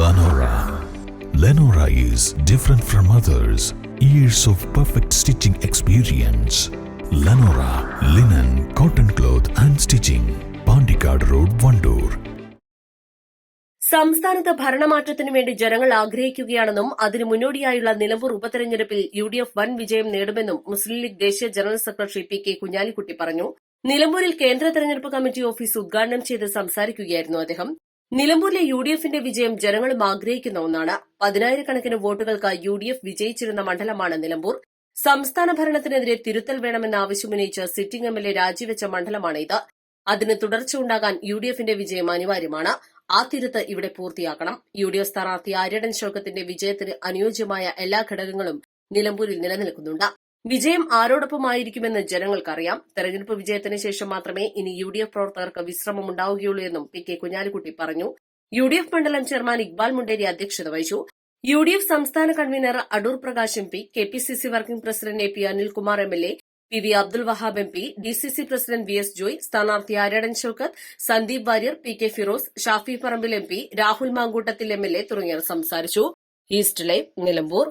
Lenora. Lenora is different from others. Years of perfect stitching experience. Lenora, linen, cotton cloth and stitching. Pandikad Road, Vandoor. സംസ്ഥാനത്ത് ഭരണമാറ്റത്തിനു വേണ്ടി ജനങ്ങൾ ആഗ്രഹിക്കുകയാണെന്നും അതിനു മുന്നോടിയായുള്ള നിലമ്പൂർ ഉപതെരഞ്ഞെടുപ്പിൽ UDF വൻ വിജയം നേടുമെന്നും മുസ്ലിം ലീഗ് ദേശീയ ജനറൽ സെക്രട്ടറി പി.കെ. കുഞ്ഞാലിക്കുട്ടി പറഞ്ഞു. നിലമ്പൂരിൽ കേന്ദ്ര തെരഞ്ഞെടുപ്പ് കമ്മിറ്റി ഓഫീസ് ഉദ്ഘാടനം ചെയ്ത് സംസാരിക്കുകയായിരുന്നു അദ്ദേഹം. നിലമ്പൂരിലെ യുഡിഎഫിന്റെ വിജയം ജനങ്ങളും ആഗ്രഹിക്കുന്ന ഒന്നാണ്. 10,000-കണക്കിന് വോട്ടുകൾക്ക് യുഡിഎഫ് വിജയിച്ചിരുന്ന മണ്ഡലമാണ് നിലമ്പൂർ. സംസ്ഥാന ഭരണത്തിനെതിരെ തിരുത്തൽ വേണമെന്ന ആവശ്യമുന്നയിച്ച് സിറ്റിംഗ് എംഎൽഎ രാജിവെച്ച മണ്ഡലമാണ് ഇത്. അതിന് തുടർച്ച ഉണ്ടാകാൻ യുഡിഎഫിന്റെ വിജയം അനിവാര്യമാണ്. ആ തിരുത്ത് ഇവിടെ പൂർത്തിയാക്കണം. യുഡിഎഫ് സ്ഥാനാർത്ഥി ആര്യടൻ ഷൌക്കത്തിന്റെ വിജയത്തിന് അനുയോജ്യമായ എല്ലാ ഘടകങ്ങളും നിലമ്പൂരിൽ നിലനിൽക്കുന്നുണ്ട്. വിജയം ആരോടൊപ്പമായിരിക്കുമെന്ന് ജനങ്ങൾക്കറിയാം. തെരഞ്ഞെടുപ്പ് വിജയത്തിന് ശേഷം മാത്രമേ ഇനി യുഡിഎഫ് പ്രവർത്തകർക്ക് വിശ്രമമുണ്ടാവുകയുള്ളൂ എന്നും പി.കെ. കുഞ്ഞാലിക്കുട്ടി പറഞ്ഞു. യുഡിഎഫ് മണ്ഡലം ചെയർമാൻ ഇക്ബാൽ മുണ്ടേരി അധ്യക്ഷത വഹിച്ചു. യുഡിഎഫ് സംസ്ഥാന convener Adoor Prakash MP, KPCC working president AP. Anilkumar MLA, PV. Abdul Wahab MP, DCC president VS. Joy, സ്ഥാനാർത്ഥി Aryadan Shoukath, Sandeep Warrier, P K. Firoz, Shafi Parambil MP, Rahul Mamkootathil MLA തുടങ്ങിയവർ സംസാരിച്ചു. East live, Nilambur.